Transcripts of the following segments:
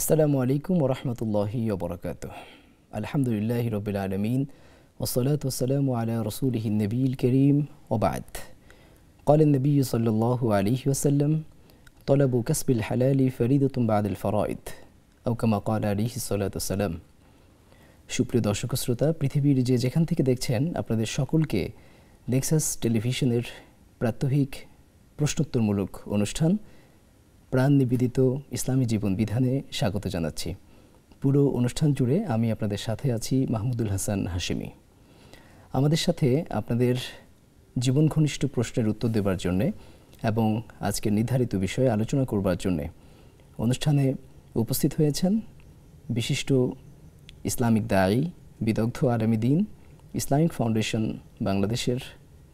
আসসালামু আলাইকুম ওয়া রাহমাতুল্লাহি ওয়া বারাকাতুহু। আলহামদুলিল্লাহি রাব্বিল আলামিন ওয়াসসালাতু ওয়াসসালামু আলা রাসূলিহিন নবিয়্যিল কারীম ওয়া বা'দ। قال النبي صلى الله عليه وسلم طلب كسب الحلال فريضة بعد الفرائض أو كما قال عليه الصلاة والسلام। সুপ্রিয় দর্শক শ্রোতা, পৃথিবীর যেখান থেকে দেখছেন আপনাদের সকলকে নেক্সাস টেলিভিশনের প্রাত্যহিক প্রশ্নোত্তরমূলক অনুষ্ঠান প্রাণ নিবেদিত ইসলামী জীবন বিধানে স্বাগত জানাচ্ছি। পুরো অনুষ্ঠান জুড়ে আমি আপনাদের সাথে আছি মাহমুদুল হাসান হাশিমি। আমাদের সাথে আপনাদের জীবন ঘনিষ্ঠ প্রশ্নের উত্তর দেবার জন্যে এবং আজকের নির্ধারিত বিষয়ে আলোচনা করবার জন্যে অনুষ্ঠানে উপস্থিত হয়েছেন বিশিষ্ট ইসলামিক দায়ী, বিদগ্ধ আলেমে দ্বীন, ইসলামিক ফাউন্ডেশন বাংলাদেশের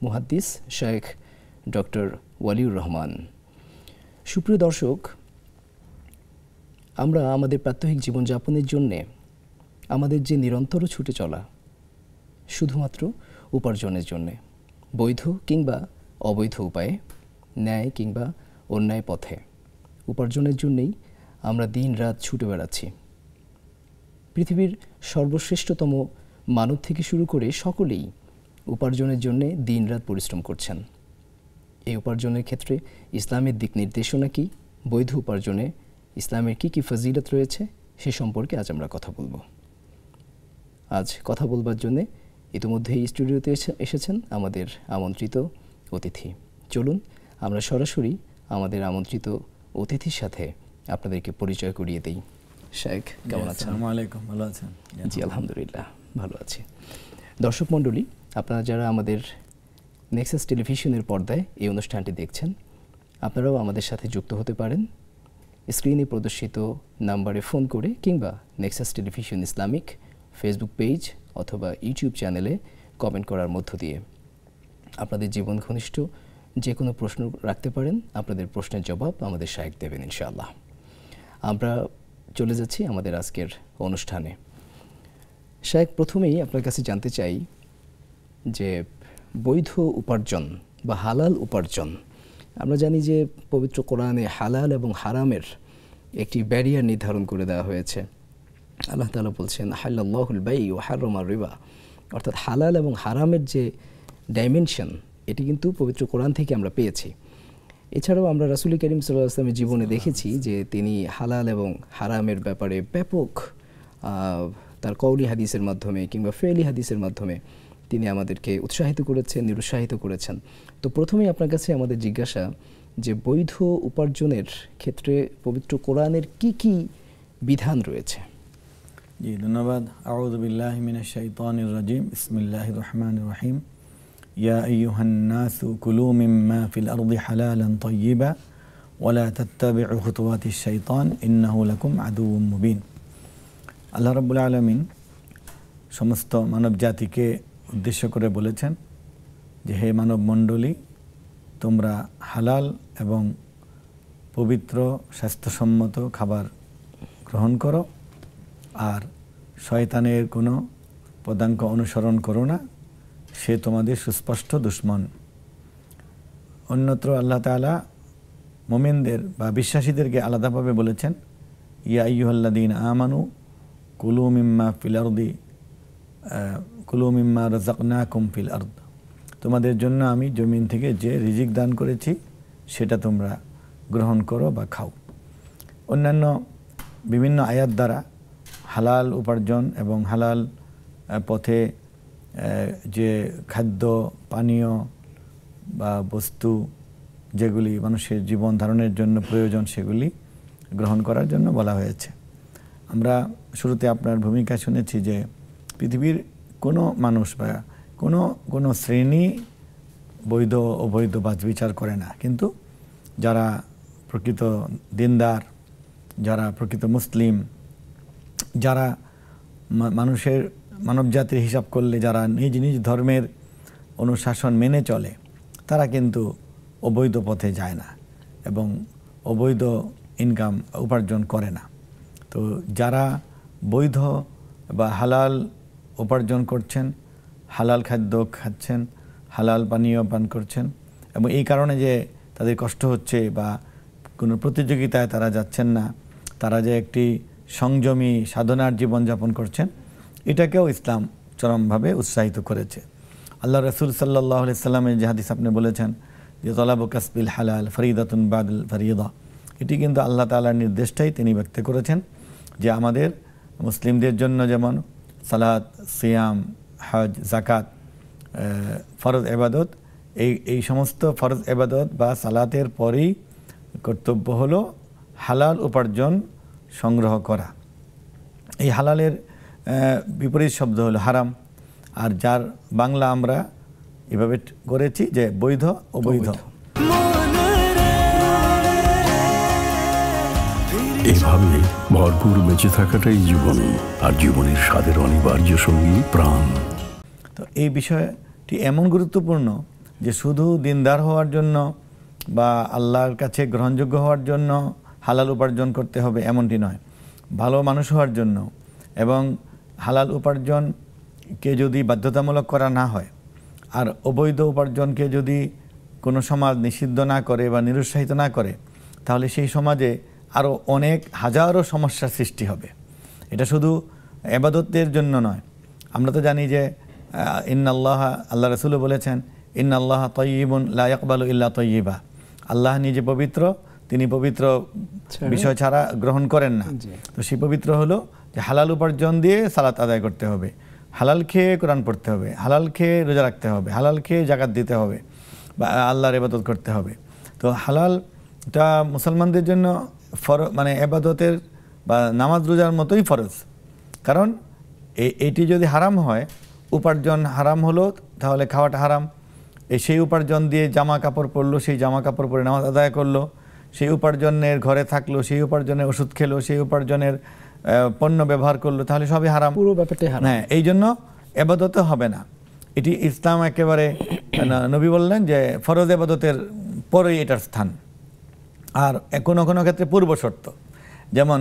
মুহাদ্দিস শেখ ডক্টর ওয়ালিউর রহমান। সুপ্রিয় দর্শক, আমরা আমাদের প্রাত্যহিক জীবনযাপনের জন্যে আমাদের যে নিরন্তর ছুটে চলা শুধুমাত্র উপার্জনের জন্যে, বৈধ কিংবা অবৈধ উপায়ে, ন্যায় কিংবা অন্যায় পথে উপার্জনের জন্যেই আমরা দিন রাত ছুটে বেড়াচ্ছি। পৃথিবীর সর্বশ্রেষ্ঠতম মানব থেকে শুরু করে সকলেই উপার্জনের জন্যে দিন রাত পরিশ্রম করছেন। এই উপার্জনের ক্ষেত্রে ইসলামের দিক নির্দেশনা কী, বৈধ উপার্জনে ইসলামের কী কী ফজিলত রয়েছে সে সম্পর্কে আজ আমরা কথা বলবো। আজ কথা বলবার জন্যে ইতিমধ্যেই স্টুডিওতে এসেছেন আমাদের আমন্ত্রিত অতিথি। চলুন আমরা সরাসরি আমাদের আমন্ত্রিত অতিথির সাথে আপনাদেরকে পরিচয় করিয়ে দেই। শেখ, কেমন আছেন? আসসালামু আলাইকুম। ভালো আছেন? জি আলহামদুলিল্লাহ ভালো আছি। দর্শক মণ্ডলী, আপনারা যারা আমাদের নেক্সাস টেলিভিশনের পর্দায় এই অনুষ্ঠানটি দেখছেন, আপনারাও আমাদের সাথে যুক্ত হতে পারেন স্ক্রিনে প্রদর্শিত নাম্বারে ফোন করে কিংবা Nexus television Islamic Facebook page অথবা ইউটিউব চ্যানেলে কমেন্ট করার মধ্য দিয়ে আপনাদের জীবন ঘনিষ্ঠ যে কোনো প্রশ্ন রাখতে পারেন। আপনাদের প্রশ্নের জবাব আমাদের শায়েখ দেবেন ইনশাআল্লাহ। আমরা চলে যাচ্ছি আমাদের আজকের অনুষ্ঠানে। শায়েখ, প্রথমেই আপনার কাছে জানতে চাই যে বৈধ উপার্জন বা হালাল উপার্জন, আমরা জানি যে পবিত্র কোরআনে হালাল এবং হারামের একটি ব্যারিয়ার নির্ধারণ করে দেওয়া হয়েছে। আল্লাহ তাআলা বলছেন হাল্লাল্লাহুল বাই ওয়া হারামার রিবা, অর্থাৎ হালাল এবং হারামের যে ডাইমেনশন এটি কিন্তু পবিত্র কোরআন থেকে আমরা পেয়েছি। এছাড়াও আমরা রাসূল করিম সাল্লাল্লাহু আলাইহি ওয়াসাল্লামের জীবনে দেখেছি যে তিনি হালাল এবং হারামের ব্যাপারে ব্যাপক তার কওলি হাদিসের মাধ্যমে কিংবা ফেলি হাদিসের মাধ্যমে তিনি আমাদেরকে উৎসাহিত করেছেন, নিরুৎসাহিত করেছেন। তো প্রথমেই আপনার কাছে আমাদের জিজ্ঞাসা যে বৈধ উপার্জনের ক্ষেত্রে পবিত্র কোরআনের কি কি বিধান রয়েছে? জি ধন্যবাদ। আউযু বিল্লাহি মিনাশ শাইতানির রাজিম। বিসমিল্লাহির রহমানির রহিম। ইয়া আইয়ুহান নাসু কুলু মিম্মা ফিল আরদি হালালান তাইয়্যিবা ওয়া লা তাত্তাবি'ু খুতুওয়াতিশ শাইতান ইন্নাহু লাকুম আদুউম মুবিন। আল্লাহ রাব্বুল আলামিন সমস্ত মানব জাতিকে উদ্দেশ্য করে বলেছেন যে হে মানব মণ্ডলী, তোমরা হালাল এবং পবিত্র স্বাস্থ্যসম্মত খাবার গ্রহণ করো আর শয়তানের কোনো পদাঙ্ক অনুসরণ করো না, সে তোমাদের সুস্পষ্ট দুশমন। অন্যত্র আল্লাহ তাআলা মুমিনদের বা বিশ্বাসীদেরকে আলাদাভাবে বলেছেন ইয়া আইয়ুহাল্লাযীনা আমানু কুলু মিম্মা ফিল আরদি কুলু মিম্মা রাযাকনাকুম ফিল আরদ, তোমাদের জন্য আমি জমিন থেকে যে রিজিক দান করেছি সেটা তোমরা গ্রহণ করো বা খাও। অন্যান্য বিভিন্ন আয়াত দ্বারা হালাল উপার্জন এবং হালাল পথে যে খাদ্য পানীয় বা বস্তু যেগুলি মানুষের জীবন ধারণের জন্য প্রয়োজন সেগুলি গ্রহণ করার জন্য বলা হয়েছে। আমরা শুরুতে আপনার ভূমিকা শুনেছি যে পৃথিবীর কোনো মানুষ বা কোনো শ্রেণী বৈধ অবৈধ বাছবিচার করে না, কিন্তু যারা প্রকৃত দিনদার, যারা প্রকৃত মুসলিম, যারা মানবজাতির হিসাব করলে যারা নিজ নিজ ধর্মের অনুশাসন মেনে চলে, তারা কিন্তু অবৈধ পথে যায় না এবং অবৈধ ইনকাম উপার্জন করে না। তো যারা বৈধ বা হালাল উপার্জন করছেন, হালাল খাদ্য খাচ্ছেন, হালাল পানীয় পান করছেন এবং এই কারণে যে তাদের কষ্ট হচ্ছে বা কোনো প্রতিযোগিতায় তারা যাচ্ছেন না, তারা যে একটি সংযমী সাধনার জীবনযাপন করছেন, এটাকেও ইসলাম চরমভাবে উৎসাহিত করেছে। আল্লাহ রসুল সাল্লাল্লাহু আলাইহি সাল্লামের যে হাদিস আপনি বলেছেন যে তলাবু কাসবিল হালাল ফরিদাতুন বাদুল ফরিদা, এটি কিন্তু আল্লাহ তাআলার নির্দেশটাই তিনি ব্যক্ত করেছেন যে আমাদের মুসলিমদের জন্য যেমন সালাত, সিয়াম, হজ, জাকাত, ফরজ ইবাদত, এই সমস্ত ফরজ ইবাদত বা সালাতের পরেই কর্তব্য হলো হালাল উপার্জন সংগ্রহ করা। এই হালালের বিপরীত শব্দ হলো হারাম, আর যার বাংলা আমরা এভাবে করেছি যে বৈধ অবৈধ। এভাবে ভরপুর বেঁচে থাকাটাই জীবন, আর জীবনের স্বাদের অনিবার্য সঙ্গী প্রাণ। তো এই বিষয়টি এমন গুরুত্বপূর্ণ যে শুধু দিনদার হওয়ার জন্য বা আল্লাহর কাছে গ্রহণযোগ্য হওয়ার জন্য হালাল উপার্জন করতে হবে এমনটি নয়, ভালো মানুষ হওয়ার জন্য এবং হালাল উপার্জনকে যদি বাধ্যতামূলক করা না হয় আর অবৈধ উপার্জনকে যদি কোনো সমাজ নিষিদ্ধ না করে বা নিরুৎসাহিত না করে, তাহলে সেই সমাজে আরও অনেক হাজারো সমস্যার সৃষ্টি হবে। এটা শুধু ইবাদতের জন্য নয়, আমরা তো জানি যে ইন্নাল্লাহ, আল্লাহ রাসূলও বলেছেন ইন্নাল্লাহ তাইয়্যিবুন লা ইয়াকবালু ইল্লা তাইয়্যিবা, আল্লাহ নিজে পবিত্র, তিনি পবিত্র বিষয় ছাড়া গ্রহণ করেন না। তো সেই পবিত্র হলো যে হালাল উপার্জন দিয়ে সালাত আদায় করতে হবে, হালাল খেয়ে কোরআন পড়তে হবে, হালাল খেয়ে রোজা রাখতে হবে, হালাল খেয়ে জাকাত দিতে হবে বা আল্লাহর ইবাদত করতে হবে। তো হালালটা মুসলমানদের জন্য মানে ইবাদতের বা নামাজ রোজার মতোই ফরজ, কারণ এটি যদি হারাম হয়, উপার্জন হারাম হলো, তাহলে খাওয়াটা হারাম। সেই উপার্জন দিয়ে জামা কাপড় পরলো, সেই জামা কাপড় পরে নামাজ আদায় করলো, সেই উপার্জনের ঘরে থাকলো, সেই উপার্জনের ওষুধ খেলো, সেই উপার্জনের পণ্য ব্যবহার করলো, তাহলে সবই হারাম, পুরো ব্যাপারটাই হারাম। হ্যাঁ, এই জন্য ইবাদতও হবে না। এটি ইসলাম একেবারে নবী বললেন যে ফরজ ইবাদতের পরেই এটার স্থান। আর কোনো কোনো ক্ষেত্রে পূর্ব শর্ত, যেমন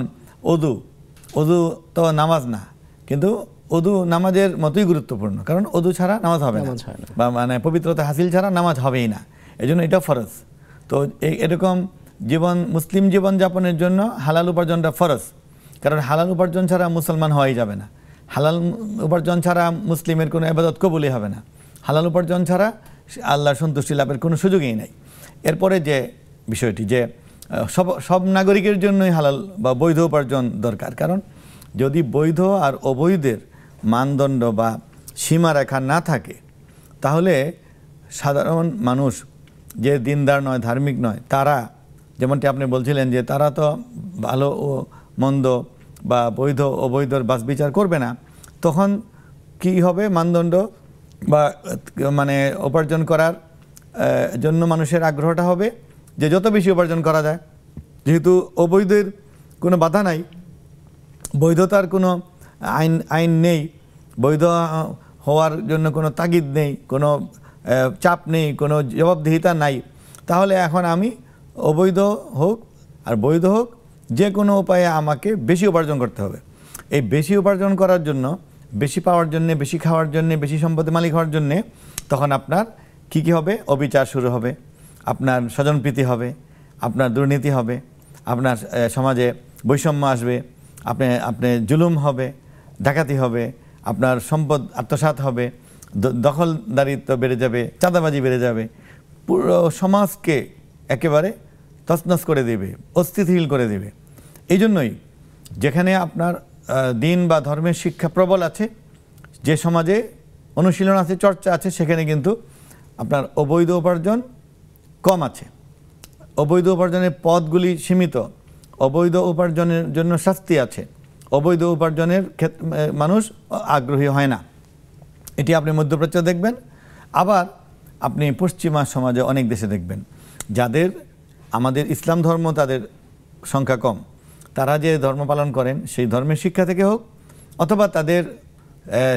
ওযু তো নামাজ না, কিন্তু ওযু নামাজের মতোই গুরুত্বপূর্ণ, কারণ ওযু ছাড়া নামাজ হবে না, বা মানে পবিত্রতা হাসিল ছাড়া নামাজ হবেই না, এজন্য এটা ফরজ। তো এরকম মুসলিম জীবনযাপনের জন্য হালাল উপার্জনটা ফরজ, কারণ হালাল উপার্জন ছাড়া মুসলমান হওয়াই যাবে না, হালাল উপার্জন ছাড়া মুসলিমের কোনো ইবাদত কবুলই হবে না, হালাল উপার্জন ছাড়া আল্লাহর সন্তুষ্টি লাভের কোনো সুযোগই নেই। এরপরে যে বিষয়টি যে সব নাগরিকের জন্যই হালাল বা বৈধ উপার্জন দরকার, কারণ যদি বৈধ আর অবৈধের মানদণ্ড বা সীমারেখা না থাকে, তাহলে সাধারণ মানুষ যে দিনদার নয়, ধার্মিক নয়, তারা যেমনটি আপনি বলছিলেন যে তারা তো ভালো ও মন্দ বা বৈধ অবৈধর বাছ বিচার করবে না, তখন কি হবে, মানদণ্ড বা মানে উপার্জন করার জন্য মানুষের আগ্রহটা হবে যে যত বেশি উপার্জন করা যায়, যেহেতু অবৈধের কোনো বাধা নাই, বৈধতার কোনো আইন নেই, বৈধ হওয়ার জন্য কোনো তাগিদ নেই, কোনো চাপ নেই, কোনো জবাবদিহিতা নাই, তাহলে এখন আমি অবৈধ হোক আর বৈধ হোক যে কোনো উপায়ে আমাকে বেশি উপার্জন করতে হবে। এই বেশি উপার্জন করার জন্য, বেশি পাওয়ার জন্যে, বেশি খাওয়ার জন্যে, বেশি সম্পদের মালিক হওয়ার জন্যে তখন আপনার কী কী হবে, অবিচার শুরু হবে, আপনার স্বজনপ্রীতি হবে, আপনার দুর্নীতি হবে, আপনার সমাজে বৈষম্য আসবে, আপনি জুলুম হবে, ডাকাতি হবে, আপনার সম্পদ আত্মসাৎ হবে, দখলদারিত্ব বেড়ে যাবে, চাঁদাবাজি বেড়ে যাবে, পুরো সমাজকে একেবারে তছনছ করে দেবে, অস্থিতিশীল করে দেবে। এই জন্যই যেখানে আপনার দিন বা ধর্মের শিক্ষা প্রবল আছে, যে সমাজে অনুশীলন আছে, চর্চা আছে, সেখানে কিন্তু আপনার অবৈধ উপার্জন কম আছে, অবৈধ উপার্জনের পথগুলি সীমিত, অবৈধ উপার্জনের জন্য শাস্তি আছে, অবৈধ উপার্জনের মানুষ আগ্রহী হয় না। এটি আপনি মধ্যপ্রাচ্য দেখবেন, আবার আপনি পশ্চিমা সমাজে অনেক দেশে দেখবেন, যাদের আমাদের ইসলাম ধর্ম তাদের সংখ্যা কম, তারা যে ধর্ম পালন করেন সেই ধর্মের শিক্ষা থেকে হোক, অথবা তাদের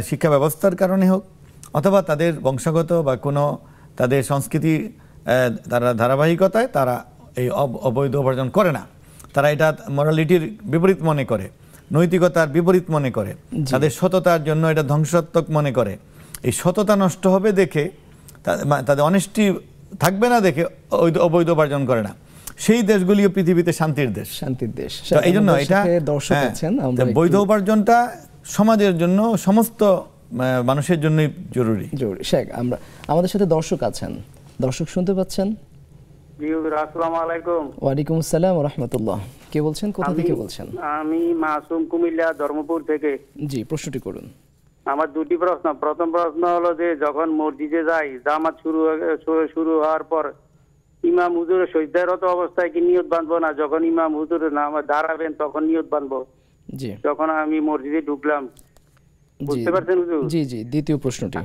শিক্ষা ব্যবস্থার কারণে হোক, অথবা তাদের বংশগত বা কোনো তাদের সংস্কৃতি তারা ধারাবাহিকতায় তারা এই অবৈধ উপার্জন করে না, তারা এটা মোরালিটির বিপরীত মনে করে, নৈতিকতার বিপরীত মনে করে, তাদের সততার জন্য এটা ধ্বংসাত্মক মনে করে। এই সততা নষ্ট হবে দেখে, তাদের অনেস্টি থাকবে না দেখে অবৈধ উপার্জন করে না। সেই দেশগুলিও পৃথিবীতে শান্তির দেশ। শান্তির দেশ। তো এই জন্য এটা দর্শক আছেন, আমরা বৈধ উপার্জনটা সমাজের জন্য, সমস্ত মানুষের জন্যই জরুরি। শেখ, আমরা আমাদের সাথে দর্শক আছেন, দর্শক শুনতে পাচ্ছেন? আসসালামু আলাইকুম। ওয়ালাইকুম আসসালাম ওয়া রাহমাতুল্লাহ। কে বলছেন, কোথা থেকে বলছেন? আমি মাসুম, কুমিল্লা ধর্মপুর থেকে। জি, প্রশ্নটি করুন। আমার দুটি প্রশ্ন। প্রথম প্রশ্ন হলো যে যখন মসজিদে যাই, জামাত শুরু হওয়ার পর ইমাম হুজুরের সিজদারত অবস্থায় কি নিয়ত বাঁধবো, না যখন ইমাম হুজুর দাঁড়াবেন তখন নিয়ত বাঁধবো? জি, যখন আমি মসজিদে ঢুকলাম, বুঝতে পারছেন হুজুর? জি জি। দ্বিতীয় প্রশ্নটি?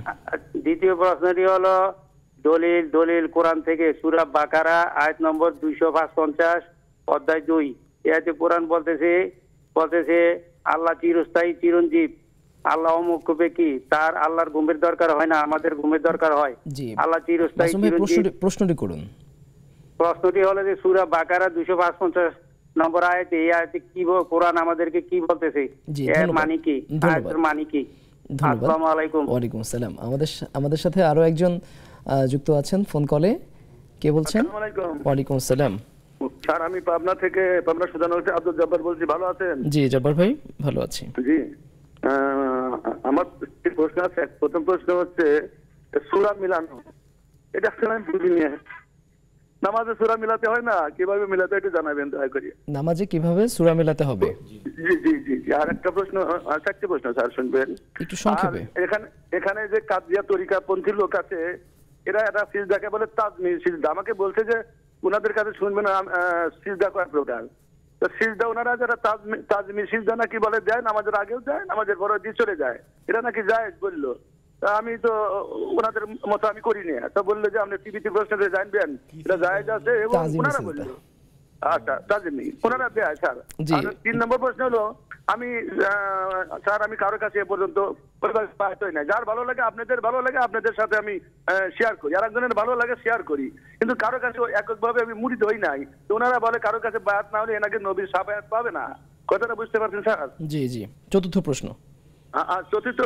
দ্বিতীয় প্রশ্নটি হলো দলিল কোরআন থেকে সূরা বাকারা আয়াত নম্বর 255 অধ্যায় 2। এতে কোরআন বলতেছে আল্লাহ চিরস্থায়ী চিরঞ্জীব, আল্লাহ অমুক কি তার আল্লাহর ঘুমের দরকার হয় না, আমাদের ঘুমের দরকার হয়। জি, আল্লাহ চিরস্থায়ী চিরঞ্জীব। প্রশ্নটি করুন। প্রশ্নটি হলো যে সূরা বাকারা 255 নম্বর আয়াতে, এই আয়াতে কি কোরআন আমাদেরকে কি বলতেছে, এর মানে কি, আয়াতের মানে কি? আসসালামু আলাইকুম। ওয়ালাইকুম আসসালাম। আমাদের সাথে আরো একজন যুক্ত আছেন ফোন কলে। কে বলছেন? আসসালামু আলাইকুম। ওয়ালাইকুম আসসালাম। স্যার, আমি পাবনা থেকে সুজানগর থেকে আব্দুল জব্বার বলছি। ভালো আছেন? জি জব্বার ভাই, ভালো আছি। জি, আমার প্রশ্ন আছে। প্রথম প্রশ্ন হচ্ছে সূরা মিলানো, এটা আসলে আমি বুঝিনি। নামাজে সূরা মিলাতে হয় না, কিভাবে মিলাতে একটু জানাবেন দয়া করে। নামাজে কিভাবে সূরা মিলাতে হবে? জি জি জি জি। আর একটা প্রশ্ন, চারটি প্রশ্ন স্যার, শুনবেন একটু সংক্ষেপে। এখানে যে কাদিয়া তরিকা পন্থী লোক আছে, এরা সিজদাকে বলে তাজমির সিজদা। আমাকে বলছে যে ওনাদের কাছে শুনবেন সিজদা কয় প্রকার। তো সিজদা ওনারা যারা তাজমির সিজদা নাকি বলে দেয়, নামাজের আগেও দেয়, নামাজের পরে দিয়ে চলে যায়, এটা নাকি জায়েজ বললো। আমি তো ওনাদের মতো আমি করি না। তো বললো যে আপনি টিভিতে প্রশ্ন করে জানবেন এটা জায়েজ আছে, এবং ওনারা বললো আচ্ছা তাজমি ওনারা দেয়। স্যার, 3 নম্বর প্রশ্ন হলো, আমি স্যার আমি কারোর কাছে এ পর্যন্ত না, যার ভালো লাগে আপনাদের ভালো লাগে আপনাদের সাথে আমি শেয়ার করি, আর একজনের ভালো লাগে শেয়ার করি, কিন্তু কারোর কাছে এককভাবে আমি মুড়িত হই নাই। তো ওনারা বলে কারোর কাছে বায়াত না হলে এনাকে নবীর শাফায়াত পাবে না। কথাটা বুঝতে পারছেন স্যার? জি জি। চতুর্থ প্রশ্ন? আর চতুর্থ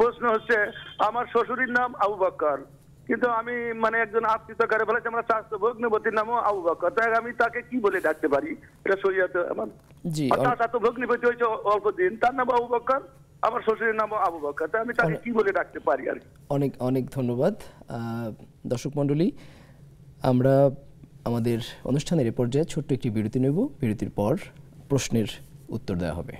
প্রশ্ন হচ্ছে, আমার শ্বশুরের নাম আবু বকর, কিন্তু আমি একজন আত্মীয় করে বলেছে আমরা স্বাস্থ্য ভগ্নবতীর নামও আবু বকর, তাই আমি তাকে কি বলে ডাকতে পারি? এটা শরীয়তে আমার জি, তো ভগ্নিপতি হয়েছে অল্প দিন, তার নাম আবু বকর, আমার শ্বশুরের নাম আবু বকর, তাই আমি তাকে কি বলে ডাকতে পারি? আর অনেক অনেক ধন্যবাদ। দর্শক মণ্ডলী, আমরা আমাদের অনুষ্ঠানের এ পর্যায়ে ছোট্ট একটি বিরতি নেব। বিরতির পর প্রশ্নের উত্তর দেওয়া হবে।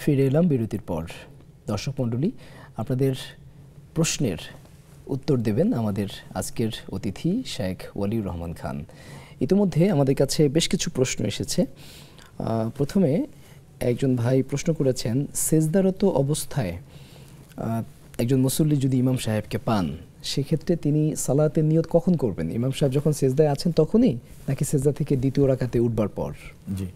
ফিরে এলাম বিরতির পর। দর্শক মণ্ডলী, আপনাদের প্রশ্নের উত্তর দেবেন আমাদের আজকের অতিথি শেখ ওয়ালিউর রহমান খান। ইতিমধ্যে আমাদের কাছে বেশ কিছু প্রশ্ন এসেছে। প্রথমে একজন ভাই প্রশ্ন করেছেন, সেজদারত অবস্থায় একজন মুসল্লি যদি ইমাম সাহেবকে পান, সেক্ষেত্রে তিনি সালাতের নিয়ত কখন করবেন? ইমাম সাহেব যখন সেজদায় আছেন তখনই, নাকি সেজদা থেকে দ্বিতীয় রাকাতে উঠবার পর? জি,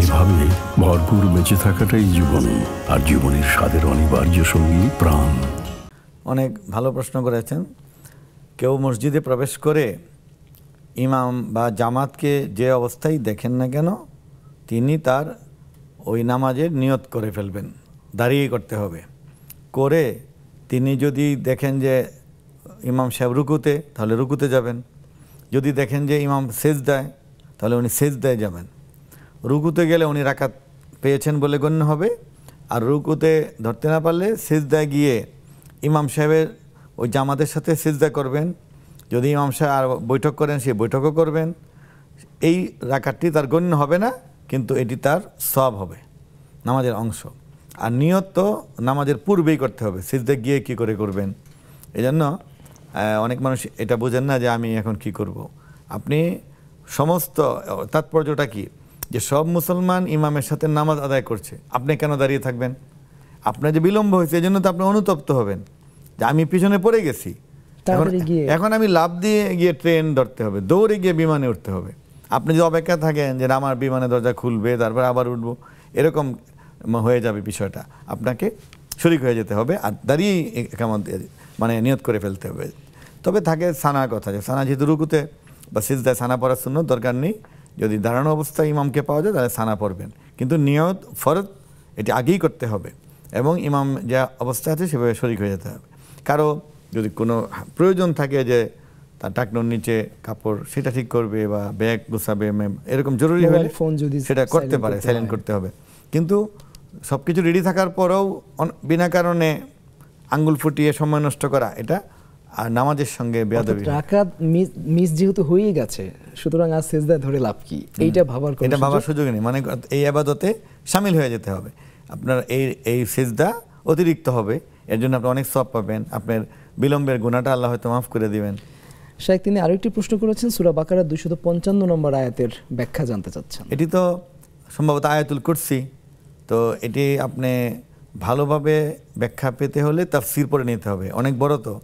এভাবে ভরপুর বেঁচে থাকাটাই জীবন, আর জীবনের স্বাদের অনিবার্য সঙ্গী প্রাণ। অনেক ভালো প্রশ্ন করেছেন। কেউ মসজিদে প্রবেশ করে ইমাম বা জামাতকে যে অবস্থায় দেখেন না কেন, তিনি তার ওই নামাজের নিয়ত করে ফেলবেন। দাঁড়িয়ে করতে হবে। করে তিনি যদি দেখেন যে ইমাম সাহেব রুকুতে, তাহলে রুকুতে যাবেন। যদি দেখেন যে ইমাম সেজদায়, তাহলে উনি সেজদায় যাবেন। রুকুতে গেলে উনি রাকাত পেয়েছেন বলে গণ্য হবে। আর রুকুতে ধরতে না পারলে সেজদায় গিয়ে ইমাম সাহেবের ওই জামাতের সাথে সেজদা করবেন। যদি ইমাম সাহেব আর বৈঠক করেন, সেই বৈঠকও করবেন। এই রাকাতটি তার গণ্য হবে না, কিন্তু এটি তার সওয়াব হবে, নামাজের অংশ। আর নিয়ত তো নামাজের পূর্বেই করতে হবে, সেজদা গিয়ে কি করে করবেন? এজন্য অনেক মানুষ এটা বোঝেন না যে আমি এখন কি করব। আপনি সমস্ত তাৎপর্যটা কি, যে সব মুসলমান ইমামের সাথে নামাজ আদায় করছে, আপনি কেন দাঁড়িয়ে থাকবেন? আপনার যে বিলম্ব হয়েছে, এই জন্য তো আপনি অনুতপ্ত হবেন যে আমি পিছনে পড়ে গেছি, এখন আমি লাফ দিয়ে গিয়ে ট্রেন ধরতে হবে, দৌড়ে গিয়ে বিমানে উঠতে হবে। আপনি যদি অপেক্ষা থাকেন যে আমার বিমানের দরজা খুলবে তারপর আবার উঠবো, এরকম হয়ে যাবে বিষয়টা। আপনাকে শরীক হয়ে যেতে হবে, আর দাঁড়িয়েই কেমন নিয়ত করে ফেলতে হবে। তবে থাকে সানার কথা, যে সানা যেহেতু রুকুতে বা সিজদায় সানা পড়ার সুন্নত দরকার নেই। যদি দাঁড়ানো অবস্থায় ইমামকে পাওয়া যায় তাহলে সানা পড়বেন, কিন্তু নিয়ত ফরজ এটি আগেই করতে হবে এবং ইমাম যা অবস্থা আছে সেভাবে শরিক হয়ে যেতে হবে। কারো যদি কোনো প্রয়োজন থাকে যে তার টাকনোর নিচে কাপড় সেটা ঠিক করবে বা ব্যাগ গুছাবে, এরকম জরুরি হলে ফোন যদি সেটা করতে পারে, সাইলেন্ট করতে হবে। কিন্তু সব কিছু রেডি থাকার পরেও বিনা কারণে আঙ্গুল ফুটিয়ে সময় নষ্ট করা, এটা আর নামাজের সঙ্গে বেয়াদবি। রাকাত মিস যেহেতু হয়েই গেছে, সুতরাং আর সিজদা ধরে লাভ কি, এইটা ভাবার এটা ভাবার সুযোগ নেই। মানে এই ইবাদতে শামিল হয়ে যেতে হবে। আপনার এই সিজদা অতিরিক্ত হবে, এর জন্য আপনি অনেক সওয়াব পাবেন, আপনার বিলম্বের গুনাহটা আল্লাহ হয়তো মাফ করে দিবেন। শাইখ, তিনি আরেকটি প্রশ্ন করেছেন, সূরা বাকারা 255 নম্বর আয়াতের ব্যাখ্যা জানতে চাচ্ছেন। এটি তো সম্ভবত আয়াতুল কুরসি, তো এটি আপনি ভালোভাবে ব্যাখ্যা পেতে হলে তাফসীর পড়ে নিতে হবে, অনেক বড়। তো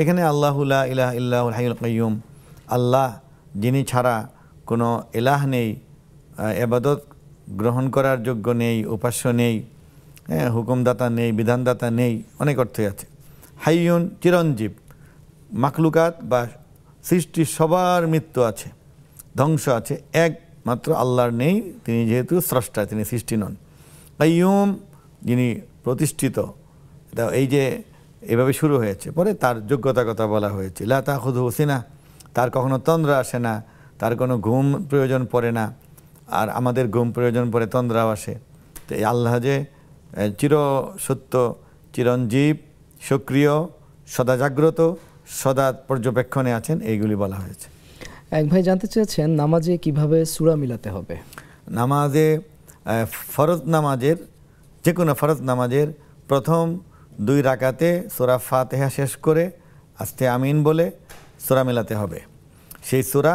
এখানে আল্লাহু লা ইলাহা ইল্লাহুল হাইয়ুল কাইয়্যুম, আল্লাহ যিনি ছাড়া কোনো ইলাহ নেই, ইবাদত গ্রহণ করার যোগ্য নেই, উপাস্য নেই, হুকুমদাতা নেই, বিধানদাতা নেই, অনেক অর্থই আছে। হাইয়ুন, চিরঞ্জীব, মাখলুকাত বা সৃষ্টির সবার মৃত্যু আছে, ধ্বংস আছে, একমাত্র আল্লাহর নেই, তিনি যেহেতু স্রষ্টা, তিনি সৃষ্টি নন। কাইয়্যুম, যিনি প্রতিষ্ঠিত। এই যে এভাবে শুরু হয়েছে, পরে তার যোগ্যতার কথা বলা হয়েছে। লা তাখুযুহু সিনাহ, তার কখনো তন্দ্রা আসে না, তার কোনো ঘুম প্রয়োজন পড়ে না, আর আমাদের ঘুম প্রয়োজন পড়ে, তন্দ্রাও আসে। তো এই আল্লাহ যে চির সত্য, চিরঞ্জীব, সক্রিয়, সদা জাগ্রত, সদা পর্যবেক্ষণে আছেন, এইগুলি বলা হয়েছে। এক ভাই জানতে চেয়েছেন, নামাজে কিভাবে সূরা মিলাতে হবে? নামাজে ফরজ নামাজের, যে কোনো ফরজ নামাজের প্রথম 2 রাকাতে সূরা ফাতিহা শেষ করে আস্তে আমিন বলে সূরা মেলাতে হবে। সেই সূরা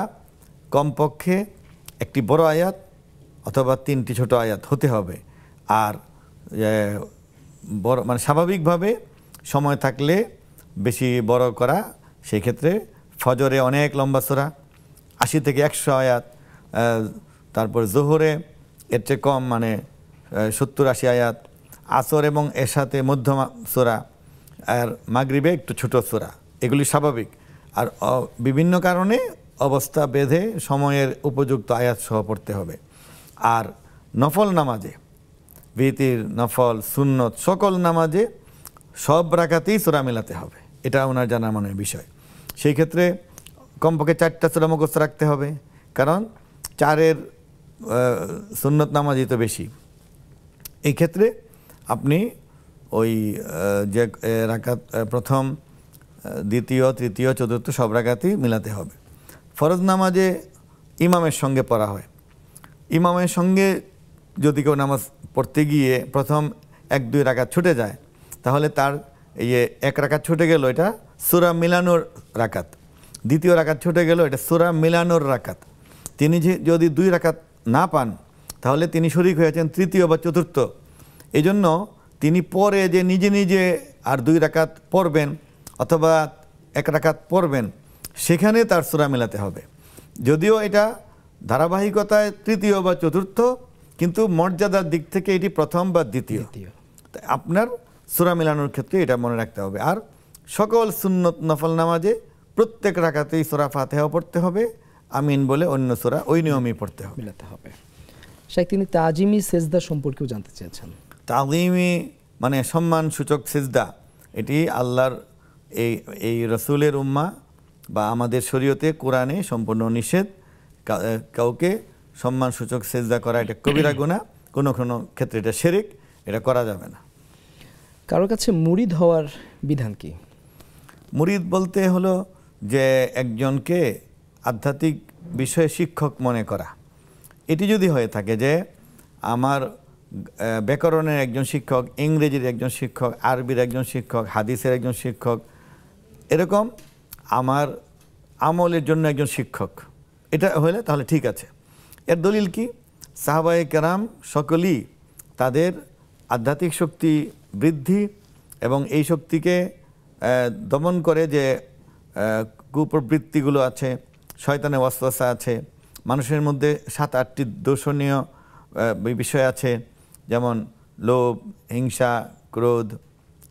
কমপক্ষে একটি বড় আয়াত অথবা 3টি ছোট আয়াত হতে হবে। আর বড় মানে স্বাভাবিকভাবে সময় থাকলে বেশি বড় করা, সেই ক্ষেত্রে ফজরে অনেক লম্বা সূরা 80 থেকে 100 আয়াত, তারপর জোহরে এর চেয়ে কম মানে 70-80 আয়াত, আসর এবং এর সাথে মধ্যমা সূরা, আর মাগরিবে একটু ছোট সূরা, এগুলি স্বাভাবিক। আর বিভিন্ন কারণে অবস্থা বেঁধে সময়ের উপযুক্ত আয়াত সহ পড়তে হবে। আর নফল নামাজে, বিতির, নফল, সুন্নত সকল নামাজে সব রাকাতেই সূরা মেলাতে হবে, এটা ওনার জানা মনের বিষয়। সেই ক্ষেত্রে কমপক্ষে 4টা সূরা মুখস্থ রাখতে হবে, কারণ 4-এর সুন্নত নামাজই তো বেশি। এই ক্ষেত্রে আপনি ওই যে রাকাত প্রথম, দ্বিতীয়, তৃতীয়, চতুর্থ সব রাকাতই মিলাতে হবে। ফরজ নামাজে ইমামের সঙ্গে পড়া হয়। ইমামের সঙ্গে যদি কেউ নামাজ পড়তে গিয়ে প্রথম 1-2 রাকাত ছুটে যায়, তাহলে তার এই 1 রাকাত ছুটে গেল, এটা সূরা মিলানোর রাকাত। দ্বিতীয় রাকাত ছুটে গেল, এটা সূরা মিলানোর রাকাত। তিনি যদি 2 রাকাত না পান, তাহলে তিনি শরীক হয়েছেন তৃতীয় বা চতুর্থ। এই জন্য তিনি পরে যে নিজে নিজে আর 2 রাকাত পড়বেন অথবা 1 রাকাত পড়বেন, সেখানে তার সূরা মেলাতে হবে। যদিও এটা ধারাবাহিকতায় তৃতীয় বা চতুর্থ, কিন্তু মর্যাদার দিক থেকে এটি প্রথম বা দ্বিতীয়। তাই আপনার সূরা মেলানোর ক্ষেত্রে এটা মনে রাখতে হবে। আর সকল সুন্নত নফল নামাজে প্রত্যেক রাকাতেই সূরা ফাতিহাও পড়তে হবে, আমিন বলে অন্য সূরা ওই নিয়মেই পড়তে হবে, মিলাতে হবে। শাইখ, তিনি তাজিমি সেজদা সম্পর্কেও জানতে চেয়েছেন। তাজিমি মানে সম্মান সূচক সেজদা, এটি আল্লাহর এই রসুলের উম্মাহ বা আমাদের শরীয়তে কোরআনে সম্পূর্ণ নিষেধ। কাউকে সম্মান সূচক সেজদা করা এটা কবিরা গুনাহ, কোনো কোনো ক্ষেত্রে এটা শিরক, এটা করা যাবে না। কারোর কাছে মুরিদ হওয়ার বিধান কি? মুরিদ বলতে হলো যে একজনকে আধ্যাত্মিক বিষয়ে শিক্ষক মনে করা। এটি যদি হয়ে থাকে যে আমার ব্যাকরণের একজন শিক্ষক, ইংরেজির একজন শিক্ষক, আরবির একজন শিক্ষক, হাদিসের একজন শিক্ষক, এরকম আমার আমলের জন্য একজন শিক্ষক, এটা হলে তাহলে ঠিক আছে। এর দলিল কি? সাহাবায়ে কেরাম সকলেই তাদের আধ্যাত্মিক শক্তি বৃদ্ধি এবং এই শক্তিকে দমন করে যে কুপ্রবৃত্তিগুলো আছে, শয়তানের ওয়াসওয়াসা আছে, মানুষের মধ্যে 7-8টি দোষণীয় বিষয় আছে, যেমন লোভ, হিংসা, ক্রোধ,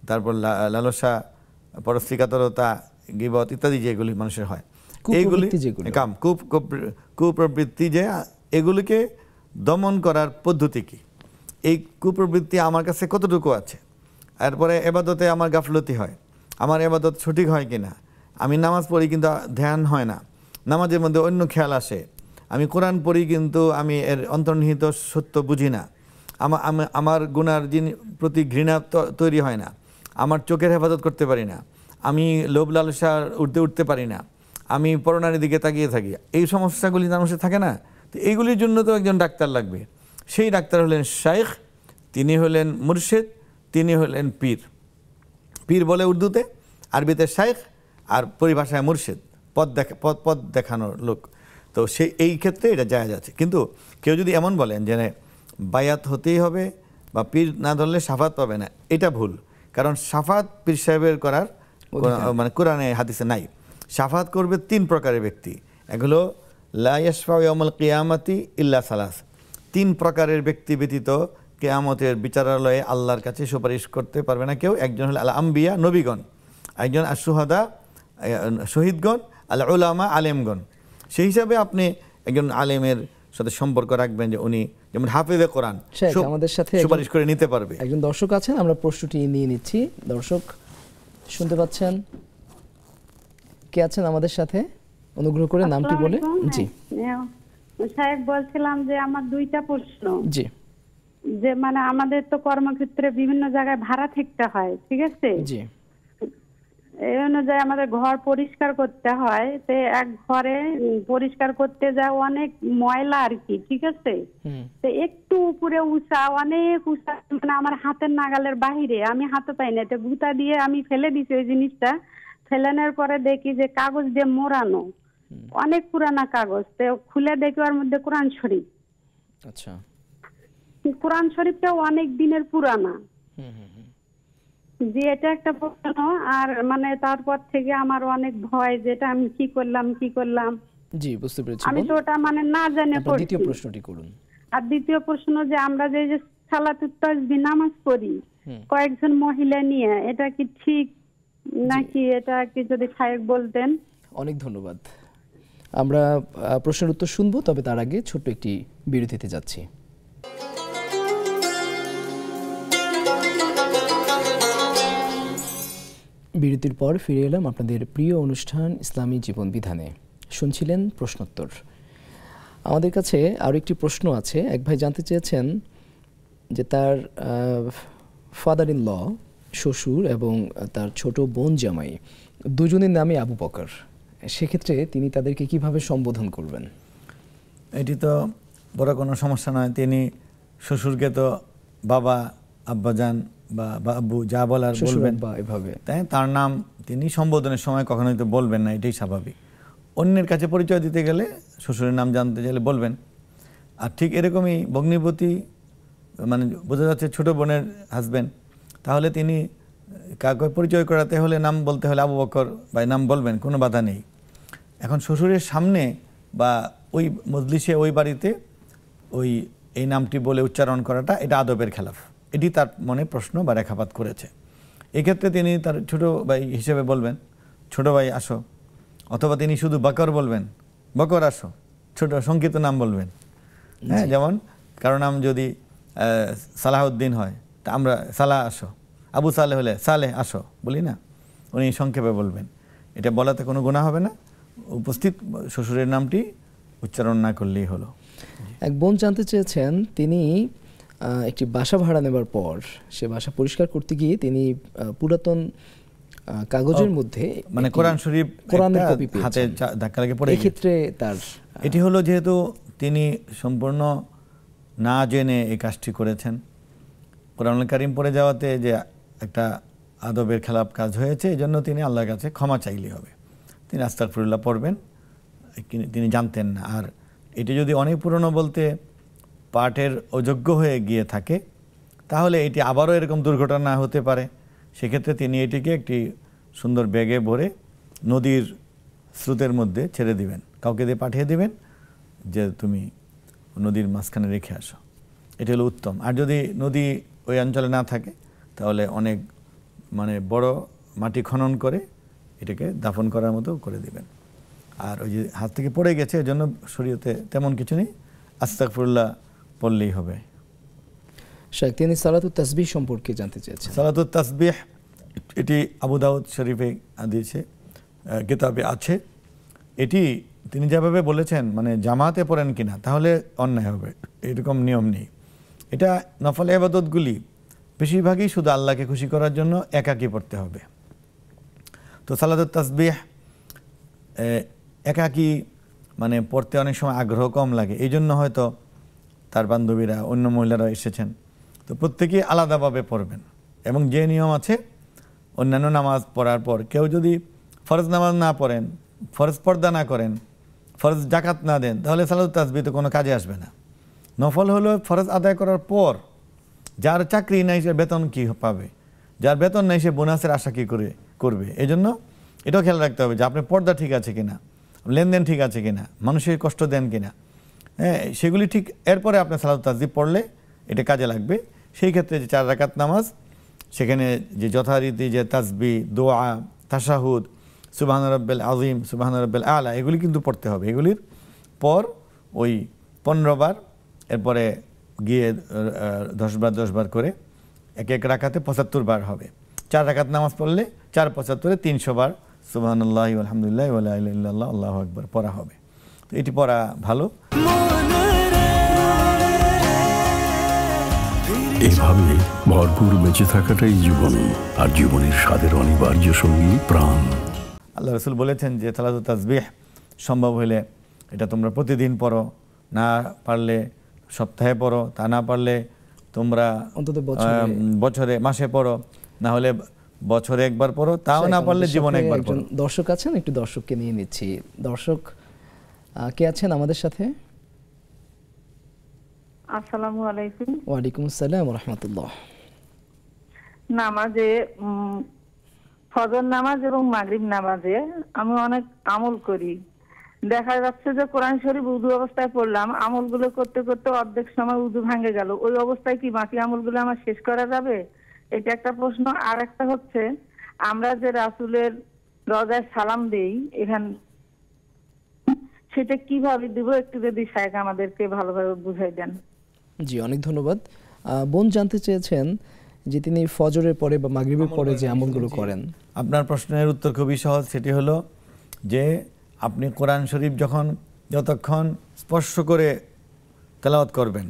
তারপর লালসা, পরশ্রীকাতরতা, গীবত ইত্যাদি যেগুলি মানুষের হয়, এইগুলি কুপ্রবৃত্তি, যে এগুলিকে দমন করার পদ্ধতি কী, এই কুপ্রবৃত্তি আমার কাছে কতটুকু আছে, এরপরে এবাদতে আমার গাফলতি হয়, আমার এবাদত সঠিক হয় কিনা, আমি নামাজ পড়ি কিন্তু ধ্যান হয় না, নামাজের মধ্যে অন্য খেয়াল আসে, আমি কোরআন পড়ি কিন্তু আমি এর অন্তর্নিহিত সত্য বুঝি না, আমার গুনার প্রতি ঘৃণা তৈরি হয় না, আমার চোখের হেফাজত করতে পারি না, আমি লোভ লালসার উঠতে পারি না, আমি পরনারীর দিকে তাকিয়ে থাকি, এই সমস্যাগুলি মানুষের থাকে না। তো এইগুলির জন্য তো একজন ডাক্তার লাগবে। সেই ডাক্তার হলেন শাইখ, তিনি হলেন মুর্শিদ, তিনি হলেন পীর। পীর বলে উর্দুতে, আরবিতে শাইখ, আর পরিভাষায় মুর্শিদ, পথ দেখানোর লোক। তো এই ক্ষেত্রে এটা জায়েজ আছে। কিন্তু কেউ যদি এমন বলেন যে বায়াত হতেই হবে বা পীর না ধরলে শাফাত পাবে না, এটা ভুল। কারণ শাফাত পীর সাহেবের করার মানে কোরআনে হাদিসে নাই। শাফাত করবে 3 প্রকারের ব্যক্তি। এগুলো লা ইয়াশফাউ ইয়াউমাল কিয়ামাতি ইল্লা সালাস, 3 প্রকারের ব্যক্তি ব্যতীত কিয়ামতের বিচারালয়ে আল্লাহর কাছে সুপারিশ করতে পারবে না কেউ। একজন হলো আল আম্বিয়া, নবীগণ, একজন আর শুহাদা, শহীদগণ, আল উলামা, আলেমগণ। সেই হিসাবে আপনি একজন আলেমের সাথে সম্পর্ক রাখবেন যে উনি যেমন হাফেজে কোরআন আমাদের সাথে সুপারিশ করে নিতে পারবে। একজন দর্শক আছেন, আমরা প্রশ্নটি নিয়ে নিচ্ছি। দর্শক শুনতে পাচ্ছেন? কে আছেন আমাদের সাথে? অনুগ্রহ করে নামটি বলে। জি সাহেব, বলছিলাম যে আমার 2টা প্রশ্ন। জি। যে মানে আমাদের তো কর্মক্ষেত্রে বিভিন্ন জায়গায় ভাড়া থাকতে হয়, ঠিক আছে? জি। এই অনুযায়ী আমাদের ঘর পরিষ্কার করতে হয়। তো এক ঘরে পরিষ্কার করতে যায় অনেক ময়লা আর কি, ঠিক আছে? তো একটু উপরে উঁচা, অনেক উঁচা, মানে আমার হাতের নাগালের বাহিরে, আমি হাতে পাই না। তো গুতা দিয়ে আমি ফেলে দিছি ওই জিনিসটা। ফেলানোর পরে দেখি যে কাগজ দিয়ে মোড়ানো, অনেক পুরানা কাগজ। তো খুলে দেখি ওর মধ্যে কোরআন শরীফ। আচ্ছা। কোরআন শরীফটা অনেক দিনের পুরানা। যে এটা একটা প্রশ্ন। আর মানে তারপর থেকে আমার অনেক ভয়, যেটা আমি কি করলাম। জি, বুঝতে পেরেছি। আমি তো ওটা মানে না জানে পড়ছি। দ্বিতীয় প্রশ্নটি করুন। আর দ্বিতীয় প্রশ্ন, যে আমরা যে সালাতুত তাসবিহ নামাজ পড়ি কয়েকজন মহিলা নিয়ে, এটা কি ঠিক নাকি? এটা কি যদি সাহেব বলতেন। অনেক ধন্যবাদ। আমরা প্রশ্নের উত্তর শুনবো, তবে তার আগে ছোট্ট একটি বিরতিতে যাচ্ছি। বিরতির পর ফিরে এলাম আপনাদের প্রিয় অনুষ্ঠান ইসলামী জীবন বিধানে। শুনছিলেন প্রশ্নোত্তর। আমাদের কাছে আরও একটি প্রশ্ন আছে। এক ভাই জানতে চেয়েছেন যে তার ফাদার ইন ল, শ্বশুর এবং তার ছোট বোন জামাই দুজনের নামে আবু বকর, সেক্ষেত্রে তিনি তাদেরকে কিভাবে সম্বোধন করবেন? এটি তো বড় কোনো সমস্যা নয়। তিনি শ্বশুরকে তো বাবা, আব্বাজান বা আব্বু যা বলার বলবেন, এভাবে তাই তার নাম তিনি সম্বোধনের সময় কখনোই তো বলবেন না, এটাই স্বাভাবিক। অন্যের কাছে পরিচয় দিতে গেলে শ্বশুরের নাম জানতে চাইলে বলবেন। আর ঠিক এরকমই ভগ্নিপতি, মানে বোঝা যাচ্ছে ছোট বোনের হাজব্যান্ড, তাহলে তিনি কাউকে পরিচয় করাতে হলে নাম বলতে হলে আবু বকর ভাই নাম বলবেন, কোনো বাধা নেই। এখন শ্বশুরের সামনে বা ওই মজলিসে, ওই বাড়িতে এই নামটি বলে উচ্চারণ করাটা, এটা আদবের খেলাফ। এটি তার মনে প্রশ্ন বা রেখাপাত করেছে। এক্ষেত্রে তিনি তার ছোট ভাই হিসেবে বলবেন, ছোট ভাই আসো, অথবা তিনি শুধু বকর বলবেন, বকর আসো, ছোট সংক্ষিপ্ত নাম বলবেন। হ্যাঁ, যেমন কারো নাম যদি সালাহউদ্দিন হয়, তা আমরা সালাহ আসো, আবু সালেহ হলে সালেহ আসো বলি না, উনি সংক্ষেপে বলবেন। এটা বলাতে কোনো গুনাহ হবে না, উপস্থিত শ্বশুরের নামটি উচ্চারণ না করলেই হলো। এক বোন জানতে চেয়েছেন, তিনি একটি বাসা ভাড়া নেবার পর সে বাসা পরিষ্কার করতে গিয়ে তিনি পুরাতন কাগজের মধ্যে মানে কোরআন শরীফ কোরআনের কপি হাতে ধাক্কা লেগে পড়ে। এই ক্ষেত্রে তার এটি হলো, যেহেতু তিনি সম্পূর্ণ না জেনে এই কাজটি করেছেন, কোরআনুল কারীম পড়ে যাওয়াতে যে একটা আদবের খেলাপ কাজ হয়েছে, এই জন্য তিনি আল্লাহর কাছে ক্ষমা চাইলে হবে। তিনি আস্তাগফিরুল্লাহ পড়বেন, তিনি জানতেন না। আর এটি যদি অনেক পুরনো বলতে পাঠের অযোগ্য হয়ে গিয়ে থাকে, তাহলে এটি আবারও এরকম দুর্ঘটনা হতে পারে। সেক্ষেত্রে তিনি এটিকে একটি সুন্দর ব্যাগে ভরে নদীর স্রোতের মধ্যে ছেড়ে দিবেন, কাউকে দিয়ে পাঠিয়ে দিবেন যে তুমি নদীর মাঝখানে রেখে আসো। এটি হলো উত্তম। আর যদি নদী ওই অঞ্চলে না থাকে, তাহলে অনেক মানে বড় মাটি খনন করে এটাকে দাফন করার মতো করে দিবেন। আর ওই যে হাত থেকে পড়ে গেছে, এর জন্য শরীয়তে তেমন কিছু নেই, আস্তাগফিরুল্লাহ পড়লেই হবে। শেখ তিনি সালাতুত তাসবিহ সম্পর্কে জানতে চেয়েছেন। সালাতুত তাসবিহ এটি আবু দাউদ শরীফে দিয়েছে, কিতাবে আছে। এটি তিনি যেভাবে বলেছেন মানে জামাতে পড়েন কিনা তাহলে অন্যায় হবে, এরকম নিয়ম নেই। এটা নফল ইবাদতগুলি বেশিরভাগই শুধু আল্লাহকে খুশি করার জন্য একাকী পড়তে হবে। তো সালাতুত তাসবিহ একাকী মানে পড়তে অনেক সময় আগ্রহ কম লাগে, এই জন্য হয়তো তার বান্ধবীরা অন্য মহিলারা এসেছেন, তো প্রত্যেকেই আলাদাভাবে পড়বেন। এবং যে নিয়ম আছে অন্যান্য নামাজ পড়ার পর কেউ যদি ফরজ নামাজ না পড়েন, ফরজ পর্দা না করেন, ফরজ জাকাত না দেন, তাহলে সালাতুত তাসবিহ তো কোনো কাজে আসবে না। নফল হলো ফরজ আদায় করার পর, যার চাকরি নাই সে বেতন কী পাবে, যার বেতন নেই সে বোনাসের আশা কী করবে। এই জন্য এটাও খেয়াল রাখতে হবে যে আপনি পর্দা ঠিক আছে কিনা, লেনদেন ঠিক আছে কিনা, মানুষের কষ্ট দেন কিনা, হ্যাঁ সেগুলি ঠিক। এরপরে আপনি সালাতুত তাসবিহ পড়লে এটা কাজে লাগবে। সেই ক্ষেত্রে যে 4 রাকাত নামাজ, সেখানে যে যথারীতি যে তাসবিহ, দোয়া, তাশাহুদ, সুবহান রাব্বিল আযীম, সুবহান রাব্বিল আলা, এগুলি কিন্তু পড়তে হবে। এগুলির পর ওই 15 বার, এরপরে গিয়ে 10 বার 10 বার করে এক এক রাকাতে 75 বার হবে। 4 রাকাত নামাজ পড়লে 4 75 300 বার সুবহানাল্লাহি ওয়া আলহামদুলিল্লাহি ওয়া লা ইলাহা ইল্লাল্লাহ আল্লাহু আকবার পড়া হবে। তো এটি পড়া ভালো। এভাবে ভরপুর বেঁচে থাকাটাই জীবন, আর জীবনের স্বাদের অনিবার্য সঙ্গী প্রাণ। আল্লাহ রাসূল বলেছেন যে সালাতুত তাসবিহ সম্ভব হলে এটা তোমরা প্রতিদিন পড়ো, না পারলে সপ্তাহে পড়ো, তা না পারলে তোমরা অন্তত বছরে মাসে পড়ো, না হলে বছরে একবার পড়ো, তাও না পারলে জীবনে একবার পড়ো। দর্শক আছেন, একটু দর্শককে নিয়ে নিচ্ছি। দর্শক কে আছেন আমাদের সাথে? আসসালামু আলাইকুম। ওয়ালাইকুম আসসালাম ওয়া রাহমাতুল্লাহ। নামাজে ফজর নামাজ এবং মাগরিব নামাজে আমি অনেক আমল করি। দেখা যাচ্ছে যে কোরআন শরীফ উযু অবস্থায় পড়লাম, আমলগুলো করতে করতে অর্ধেক সময় উযু ভেঙে গেল, ওই অবস্থায় কি বাকি আমলগুলো আমার শেষ করা যাবে? এটা একটা প্রশ্ন। আর একটা হচ্ছে আমরা যে রাসূলের রওজায় সালাম দেই, এখান সেটা কিভাবে দিব একটু যদি শায়েখ আমাদেরকে ভালোভাবে বুঝাই দেন। জি, অনেক ধন্যবাদ। বোন জানতে চেয়েছেন যে তিনি ফজরের পরে বা মাগরিবের পরে যে আমলগুলো করেন। আপনার প্রশ্নের উত্তর খুবই সহজ। সেটি হলো যে আপনি কোরআন শরীফ যতক্ষণ স্পর্শ করে তেলাওয়াত করবেন,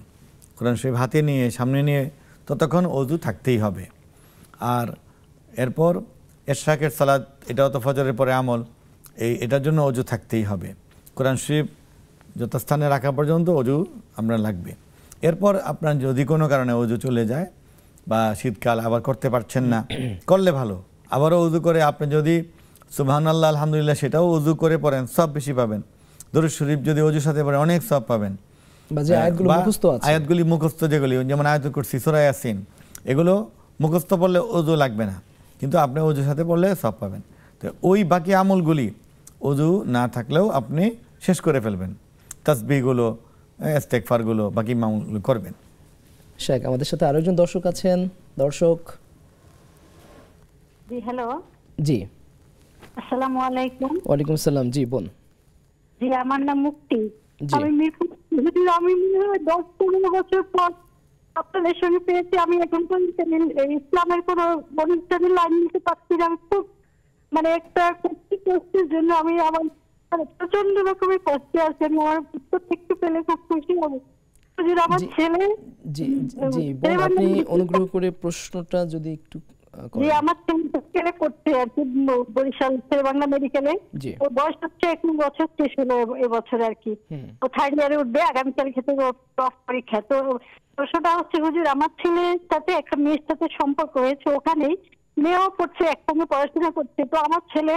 কোরআন শরীফ হাতে নিয়ে সামনে নিয়ে, ততক্ষণ ওযু থাকতেই হবে। আর এরপর ইশরাকের সালাত, এটাও তো ফজরের পরে আমল, এটার জন্য ওযু থাকতেই হবে। কোরআন শরীফ যথাস্থানে রাখা পর্যন্ত ওযু আমরা লাগবে। এরপর আপনার যদি কোনো কারণে ওযু চলে যায় বা শীতকাল আবার করতে পারছেন না, করলে ভালো, আবারও ওযু করে আপনি যদি সুবহানাল্লাহ আলহামদুলিল্লাহ সেটাও ওযু করে পড়েন, সব বেশি পাবেন। দরুদ শরীফ যদি ওযুর সাথে পড়েন অনেক সব পাবেন। আয়াতগুলি মুখস্থ, যেগুলি যেমন আয়াতুল কুরসি, সূরা ইয়াসিন, এগুলো মুখস্থ পড়লে ওযু লাগবে না, কিন্তু আপনি ওযুর সাথে পড়লে সব পাবেন। তো ওই বাকি আমলগুলি ওযু না থাকলেও আপনি শেষ করে ফেলবেন। তাসবিহগুলো, ইস্তেগফারগুলো, বাকি আমলগুলো করবেন। শেখ আমাদের সাথে আরেকজন দর্শক আছেন। দর্শক জি, হ্যালো। জি, আসসালামু আলাইকুম। ওয়ালাইকুম আসসালাম। জি বোন। জি, আমার নাম মুক্তি। জি। আমি 10-15 বছর পর আপনাদের সঙ্গে পেয়েছি। আমি এখন ইসলামের কোনো অনুষ্ঠানে লাইন নিতে পারছি না। আমি খুব একটা কষ্টের জন্য আমি আমার প্রচন্ড রকমের কষ্টে আছি। আমি আমার পুত্র থেকে পেলে খুব খুশি হবো। আমার ছেলে জি জি বোন, আপনি অনুগ্রহ করে প্রশ্নটা যদি একটু জি, আমার ছেলে করতে আর কি বরিশাল শেরেবাংলা মেডিকেলে। ওর বয়স হচ্ছে 21 বছর, শেষ হলো এবছর আর কি। ও 3rd ইয়ারে উঠবে, আগামীকাল খেতে টপ পরীক্ষা। তো প্রশ্নটা হচ্ছে হুজুর, আমার ছেলের সাথে একটা মেয়ের সাথে সম্পর্ক হয়েছে, ওখানেই মেয়েও পড়ছে, একসঙ্গে পড়াশোনা করছে। তো আমার ছেলে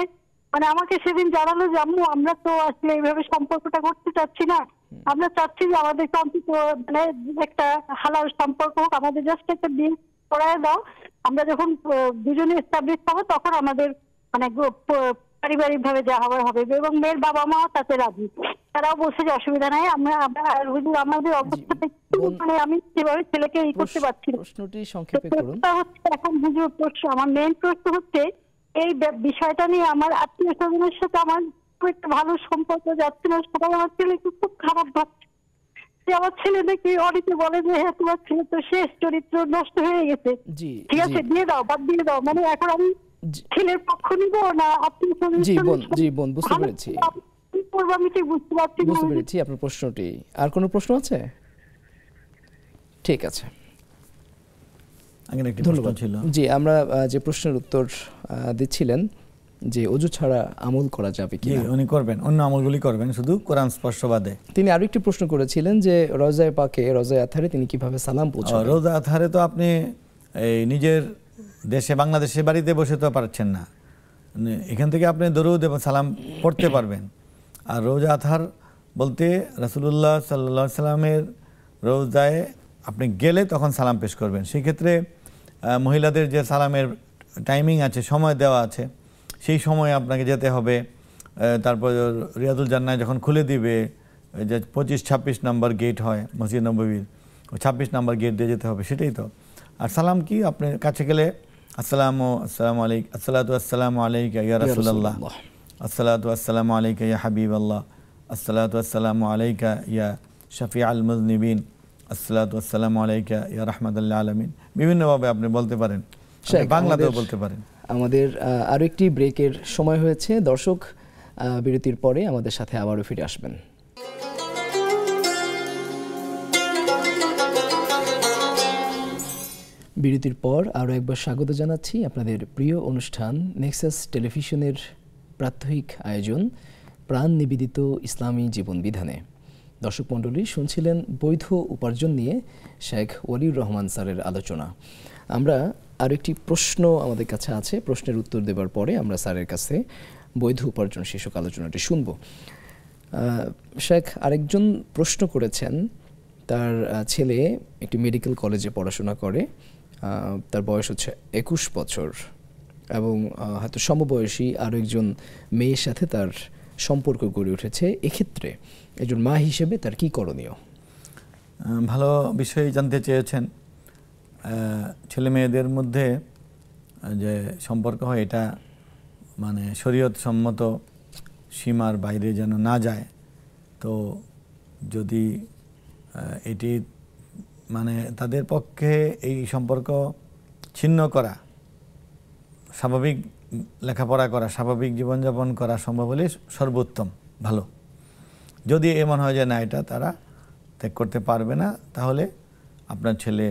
আমাকে সেদিন জানালো যে আম্মু, আমরা তো আসলে এইভাবে সম্পর্কটা করতে চাচ্ছি না, আমরা চাচ্ছি যে আমাদেরকে অন্তত একটা হালাল সম্পর্ক হোক, আমাদের জাস্ট একটা বিয়ে করায় দাও, আমরা যখন দুজনে এস্টাবলিশ হবো তখন আমাদের পারিবারিক ভাবে যা হবার হবে। এবং মেয়ের বাবা মাও তাতে রাজি, তারাও বলছে যে অসুবিধা নাই। হুজুর আমাদের অবস্থাটা আমি সেভাবে ছেলেকে এই করতে পারছি না। প্রশ্নটি সংক্ষেপে করুন। এখন হুজুর আমার মেইন প্রশ্ন হচ্ছে এই বিষয়টা নিয়ে আমার আত্মীয় স্বজনের সাথে আমার খুব একটা ভালো সম্পর্ক যাচ্ছে না, সবাই আমার ছেলেকে খুব খারাপ ভাবছে। যে আমার ছেলে নাকি অনেকে বলে যে হ্যাঁ তোমার ছেলে তো শেষ, চরিত্র নষ্ট হয়ে গেছে, ঠিক আছে দিয়ে দাও, বাদ দিয়ে দাও। মানে এখন আমি ছেলের পক্ষ নিব না আত্মীয় জি বোন বুঝতে পেরেছি, আমি ঠিক বুঝতে পারছি। বুঝতে পেরেছি আপনার প্রশ্নটি। আর কোনো প্রশ্ন আছে? ঠিক আছে, ধন্যবাদ। জি, আমরা যে প্রশ্নের উত্তর দিচ্ছিলেন যে অজু ছাড়া আমল করা যাবে কি? উনি করবেন, অন্য আমলগুলি করবেন, শুধু কোরআন স্পর্শ বাদে। তিনি আরো একটি প্রশ্ন করেছিলেন যে রওজায়ে পাকে, রওজায়ে আতহারে তিনি কিভাবে সালাম পৌঁছাবেন? রওজা আতহারে তো আপনি এই নিজের দেশে বাংলাদেশে বাড়িতে বসে তো পারছেন না, এখান থেকে আপনি দরুদ এবং সালাম পড়তে পারবেন। আর রওজা আতহার বলতে রাসূলুল্লাহ সাল্লাল্লাহু আলাইহি সাল্লামের রওজায় আপনি গেলে তখন সালাম পেশ করবেন। সেই ক্ষেত্রে মহিলাদের যে সালামের টাইমিং আছে, সময় দেওয়া আছে, সেই সময়ে আপনাকে যেতে হবে। তারপর রিয়াদুল জান্নাহ যখন খুলে দিবে, যে 25-26 নম্বর গেট হয় মসজিদ নববীর, 26 নম্বর গেট দিয়ে যেতে হবে, সেটাই তো। আর সালাম কি, আপনি কাছে গেলে আসসালামু আলাইকুম, আসসালাতু আসসালামু আলাইকা ইয়া রাসূলুল্লাহ, আসসালাতু আসসালামু আলাইকা ইয়া হাবিবাল্লাহ, আসসালাতু আসসালামু আলাইকা ইয়া শাফিউল মুযনিবিন, আসসালাতু আসসালামু আলাইকা ইয়া রাহমাতুল লিল আলামিন। বিভিন্নভাবে আপনি বলতে পারেন, বাংলাতেও বলতে পারেন। আমাদের আরো একটি ব্রেকের সময় হয়েছে। দর্শক বিরতির পরে আমাদের সাথে আবারও ফিরে আসবেন। বিরতির পর আরও একবার স্বাগত জানাচ্ছি আপনাদের প্রিয় অনুষ্ঠান নেক্সাস টেলিভিশনের প্রাত্যহিক আয়োজন প্রাণ নিবেদিত ইসলামী জীবন বিধানে। দর্শক মণ্ডলী, শুনছিলেন বৈধ উপার্জন নিয়ে শেখ ওয়ালিউর রহমান স্যারের আলোচনা। আমরা আরও একটি প্রশ্ন আমাদের কাছে আছে, প্রশ্নের উত্তর দেবার পরে আমরা স্যারের কাছে বৈধ উপার্জন শীর্ষক আলোচনাটি শুনব। শেখ আরেকজন প্রশ্ন করেছেন, তার ছেলে একটি মেডিকেল কলেজে পড়াশোনা করে, তার বয়স হচ্ছে 21 বছর এবং হয়তো সমবয়সী আরও একজন মেয়ের সাথে তার সম্পর্ক গড়ে উঠেছে। এক্ষেত্রে একজন মা হিসেবে তার কি করণীয়? ভালো বিষয় জানতে চেয়েছেন। ছেলে মেয়েদের মধ্যে যে সম্পর্ক হয়, এটা মানে শরীয়ত সম্মত সীমার বাইরে যেন না যায়। তো যদি এটি মানে তাদের পক্ষে এই সম্পর্ক ছিন্ন করা, স্বাভাবিক লেখাপড়া করা, স্বাভাবিক জীবনযাপন করা সম্ভব হলে সর্বোত্তম ভালো। যদি এমন হয় যে না, এটা তারা ত্যাগ করতে পারবে না, তাহলে আপনার ছেলে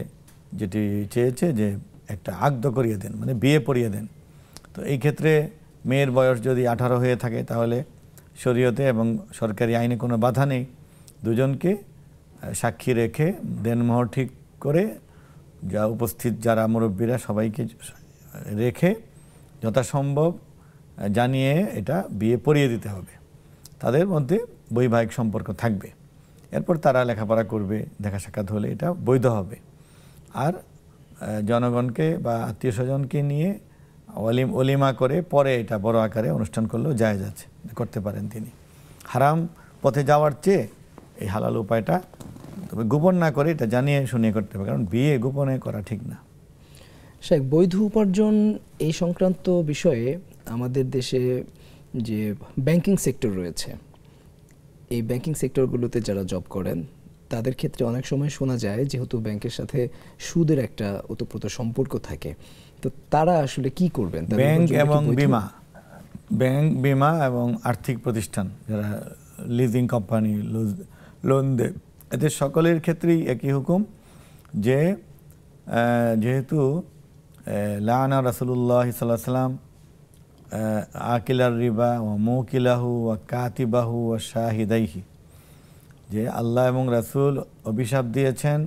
যেটি চেয়েছে যে একটা আকদ করিয়ে দেন, মানে বিয়ে পড়িয়ে দেন। তো এই ক্ষেত্রে মেয়ের বয়স যদি 18 হয়ে থাকে, তাহলে শরীয়তে এবং সরকারি আইনে কোনো বাধা নেই। দুজনকে সাক্ষী রেখে দেনমোহর ঠিক করে যা উপস্থিত যারা মুরব্বীরা সবাইকে রেখে যথাসম্ভব জানিয়ে এটা বিয়ে পড়িয়ে দিতে হবে। তাদের মধ্যে বৈবাহিক সম্পর্ক থাকবে, এরপর তারা লেখাপড়া করবে, দেখা সাক্ষাৎ হলে এটা বৈধ হবে। আর জনগণকে বা আত্মীয় স্বজনকে নিয়ে অলিমা করে পরে এটা বড় আকারে অনুষ্ঠান করলেও জায়েজ আছে, করতে পারেন তিনি। হারাম পথে যাওয়ার চেয়ে এই হালাল উপায়টা, তবে গোপন না করে এটা জানিয়ে শুনিয়ে করতে হবে, কারণ বিয়ে গোপনে করা ঠিক না। শেখ, বৈধ উপার্জন এই সংক্রান্ত বিষয়ে আমাদের দেশে যে ব্যাংকিং সেক্টর রয়েছে, এই ব্যাংকিং সেক্টরগুলোতে যারা জব করেন তাদের ক্ষেত্রে অনেক সময় শোনা যায়, যেহেতু ব্যাংকের সাথে সুদের একটা ওতপ্রোত সম্পর্ক থাকে, তো তারা আসলে কি করবেন? ব্যাংক এবং বিমা এবং আর্থিক প্রতিষ্ঠান যারা লিজিং কোম্পানি লোন দেয়, এদের সকলের ক্ষেত্রেই একই হুকুম যে যেহেতু লানা রাসূলুল্লাহ সাল্লাল্লাহু আলাইহি ওয়াসাল্লাম আকিলার রিবা ওয়া মুকিলাহু ওয়া কাতিবাহু ওয়া শাহিদাইহি, যে আল্লাহ এবং রাসূল অভিশাপ দিয়েছেন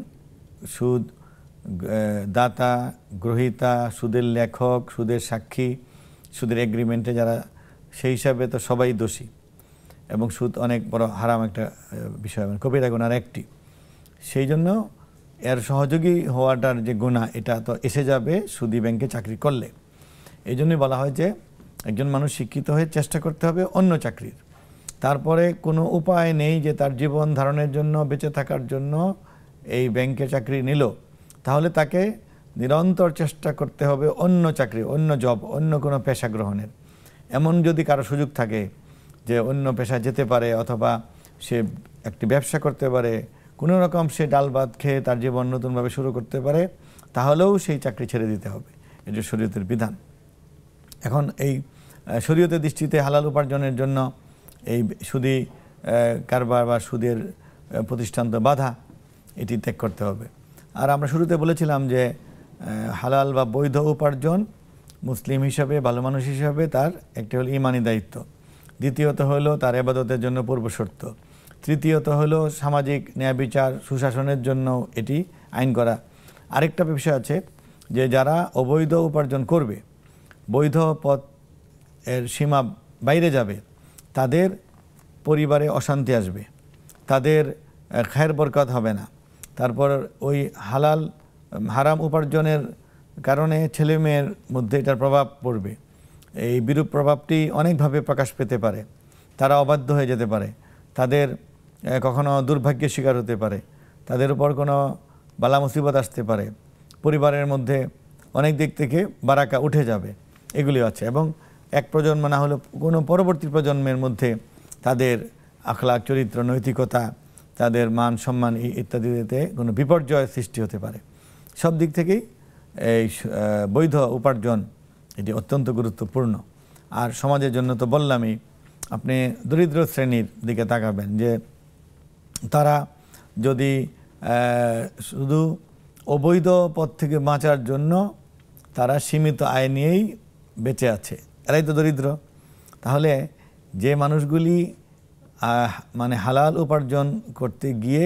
সুদ দাতা, গ্রহীতা, সুদের লেখক, সুদের সাক্ষী, সুদের এগ্রিমেন্টে যারা, সেই হিসাবে তো সবাই দোষী। এবং সুদ অনেক বড় হারাম একটা বিষয়, কবিরা গুনার একটি। সেই জন্য এর সহযোগী হওয়াটার যে গুনাহ, এটা তো এসে যাবে সুদী ব্যাংকে চাকরি করলে। এই জন্যই বলা হয় যে একজন মানুষ শিক্ষিত হয়ে চেষ্টা করতে হবে অন্য চাকরির, তারপরে কোনো উপায় নেই যে তার জীবন ধারণের জন্য, বেঁচে থাকার জন্য এই ব্যাংকে চাকরি নিল, তাহলে তাকে নিরন্তর চেষ্টা করতে হবে অন্য চাকরি, অন্য জব, অন্য কোনো পেশা গ্রহণের। এমন যদি কারো সুযোগ থাকে যে অন্য পেশায় যেতে পারে, অথবা সে একটি ব্যবসা করতে পারে, কোনো রকম সে ডাল ভাত খেয়ে তার জীবন নতুনভাবে শুরু করতে পারে, তাহলেও সেই চাকরি ছেড়ে দিতে হবে। এটা শরীয়তের বিধান। এখন এই শরীয়তের দৃষ্টিতে হালাল উপার্জনের জন্য এই সুদী কারবার বা সুদের প্রতিষ্ঠান তো বাধা, এটি ত্যাগ করতে হবে। আর আমরা শুরুতে বলেছিলাম যে হালাল বা বৈধ উপার্জন মুসলিম হিসাবে, ভালো মানুষ হিসাবে তার একটি হলো ইমানি দায়িত্ব, দ্বিতীয়ত হলো তার ইবাদতের জন্য পূর্বশর্ত, তৃতীয়ত হলো সামাজিক ন্যায় বিচার সুশাসনের জন্য এটি আইন করা। আরেকটা বিষয় আছে যে যারা অবৈধ উপার্জন করবে, বৈধ পথ এর সীমা বাইরে যাবে, তাদের পরিবারে অশান্তি আসবে, তাদের খায়ের বরকত হবে না। তারপর ওই হারাম উপার্জনের কারণে ছেলে মেয়ের মধ্যে এটার প্রভাব পড়বে। এই বিরূপ প্রভাবটি অনেকভাবে প্রকাশ পেতে পারে। তারা অবাধ্য হয়ে যেতে পারে, তাদের কখনো দুর্ভাগ্যের শিকার হতে পারে, তাদের উপর কোনো বালা মুসিবত আসতে পারে, পরিবারের মধ্যে অনেক দিক থেকে বারাকা উঠে যাবে, এগুলি আছে। এবং এক প্রজন্ম না হলে কোনো পরবর্তী প্রজন্মের মধ্যে তাদের আখলাক, চরিত্র, নৈতিকতা, তাদের মান সম্মান ইত্যাদিতে কোনো বিপর্যয় সৃষ্টি হতে পারে। সব দিক থেকেই এই বৈধ উপার্জন এটি অত্যন্ত গুরুত্বপূর্ণ। আর সমাজের জন্য তো বললামই, আপনি দরিদ্র শ্রেণীর দিকে তাকাবেন যে তারা যদি শুধু অবৈধ পথ থেকে বাঁচার জন্য তারা সীমিত আয় নিয়েই বেঁচে আছে, এরাই তো দরিদ্র। তাহলে যে মানুষগুলি মানে হালাল উপার্জন করতে গিয়ে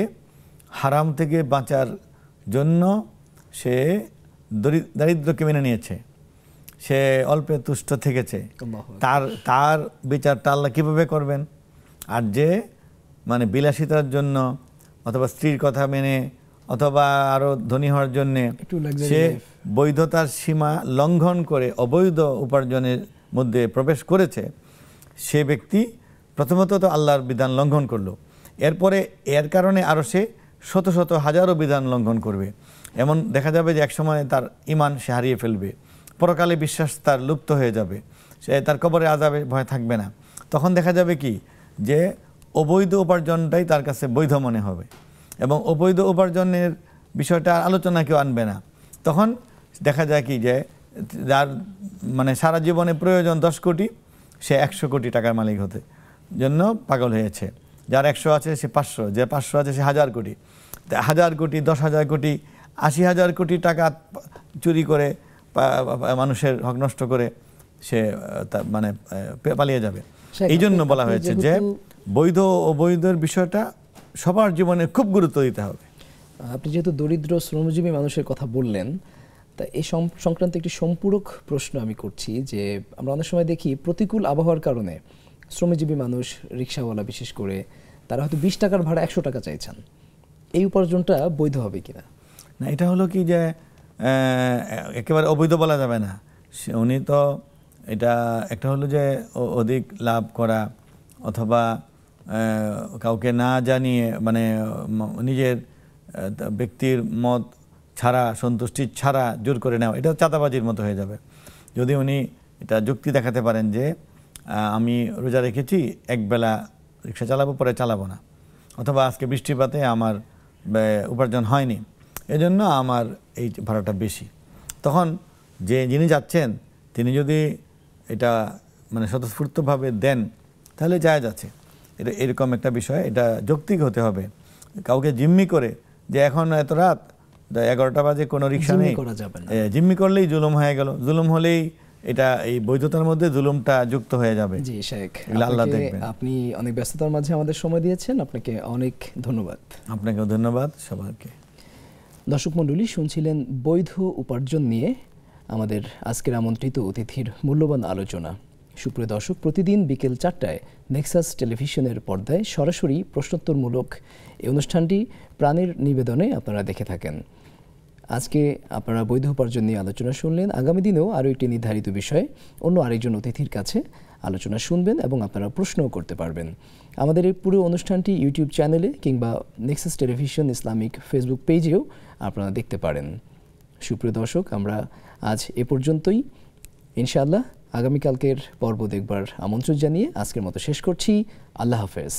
হারাম থেকে বাঁচার জন্য সে দারিদ্রকে মেনে নিয়েছে, সে অল্পে তুষ্ট থেকেছে, তার বিচারটা আল্লাহ কীভাবে করবেন? আর যে মানে বিলাসিতার জন্য অথবা স্ত্রীর কথা মেনে অথবা আরও ধনী হওয়ার জন্যে সে বৈধতার সীমা লঙ্ঘন করে অবৈধ উপার্জনের মধ্যে প্রবেশ করেছে, সে ব্যক্তি প্রথমত তো আল্লাহর বিধান লঙ্ঘন করলো, এরপরে এর কারণে আরও সে শত শত হাজারো বিধান লঙ্ঘন করবে। এমন দেখা যাবে যে একসময় তার ঈমান সে হারিয়ে ফেলবে, পরকালে বিশ্বাস তার লুপ্ত হয়ে যাবে, সে তার কবরে আযাবে ভয় থাকবে না। তখন দেখা যাবে কি যে অবৈধ উপার্জনটাই তার কাছে বৈধ মনে হবে এবং অবৈধ উপার্জনের বিষয়টা আলোচনা কেউ আনবে না। তখন দেখা যায় কি যে যার মানে সারা জীবনে প্রয়োজন 10 কোটি, সে 100 কোটি টাকার মালিক হতে জন্য পাগল হয়েছে। যার 100 আছে সে 500, যে 500 আছে সে 1000 কোটি, 1000 কোটি, 10,000 কোটি, 80,000 কোটি টাকা চুরি করে মানুষের হক নষ্ট করে সে মানে পালিয়ে যাবে। এই জন্য বলা হয়েছে যে বৈধ অবৈধের বিষয়টা সবার জীবনে খুব গুরুত্ব দিতে হবে। আপনি যেহেতু দরিদ্র শ্রমজীবী মানুষের কথা বললেন, তা এই সংক্রান্ত একটি সম্পূরক প্রশ্ন আমি করছি যে আমরা অনেক সময় দেখি প্রতিকূল আবহাওয়ার কারণে শ্রমজীবী মানুষ, রিক্সাওয়ালা বিশেষ করে, তারা হয়তো 20 টাকার ভাড়া 100 টাকা চাইছেন। এই উপার্জনটা বৈধ হবে কিনা? না, এটা হলো কি যে একেবারে অবৈধ বলা যাবে না। উনি তো এটা একটা হলো যে অধিক লাভ করা অথবা কাউকে না জানিয়ে মানে নিজের ব্যক্তির মত ছাড়া, সন্তুষ্টি ছাড়া জোর করে নেওয়া, এটা চাঁদাবাজির মতো হয়ে যাবে। যদি উনি এটা যুক্তি দেখাতে পারেন যে আমি রোজা রেখেছি, একবেলা রিক্সা চালাবো, পরে চালাবো না, অথবা আজকে বৃষ্টিপাতে আমার উপার্জন হয়নি, এজন্য আমার এই ভাড়াটা বেশি, তখন যিনি যাচ্ছেন তিনি যদি এটা মানে স্বতঃস্ফূর্তভাবে দেন তাহলে জায়েজ আছে। এটা এরকম একটা বিষয়, এটা যৌক্তিক হতে হবে। কাউকে জিম্মি করে যে এখন এত রাত 11টা বাজে কোনো রিক্সা নেই, জিম্মি করলেই জুলুম হয়ে গেল। জুলুম হলেই এটা এই বৈধতার মধ্যে জুলুমটা যুক্ত হয়ে যাবে। জি শেখ, আল্লাহ দেখবেন। আপনি অনেক ব্যস্ততার মাঝে আমাদের সময় দিয়েছেন, আপনাকে অনেক ধন্যবাদ। আপনাকেও ধন্যবাদ সবাইকে। দর্শক মণ্ডলী, শুনছিলেন বৈধ উপার্জন নিয়ে আমাদের আজকের আমন্ত্রিত অতিথির মূল্যবান আলোচনা। সুপ্রিয় দর্শক, প্রতিদিন বিকেল 4টায় নেক্সাস টেলিভিশনের পর্দায় সরাসরি প্রশ্নোত্তরমূলক এই অনুষ্ঠানটি প্রাণের নিবেদনে আপনারা দেখে থাকেন। আজকে আপনারা বৈধ উপার্জন নিয়ে আলোচনা শুনলেন। আগামী দিনেও আরও একটি নির্ধারিত বিষয়ে অন্য আরেকজন অতিথির কাছে আলোচনা শুনবেন এবং আপনারা প্রশ্নও করতে পারবেন। আমাদের এই পুরো অনুষ্ঠানটি ইউটিউব চ্যানেলে কিংবা নেক্সাস টেলিভিশন ইসলামিক ফেসবুক পেজেও আপনারা দেখতে পারেন। সুপ্রিয় দর্শক, আমরা আজ এ পর্যন্তই। ইনশাআল্লাহ আগামীকালকের পর্ব দেখবার আমন্ত্রণ জানিয়ে আজকের মতো শেষ করছি। আল্লাহ হাফেজ।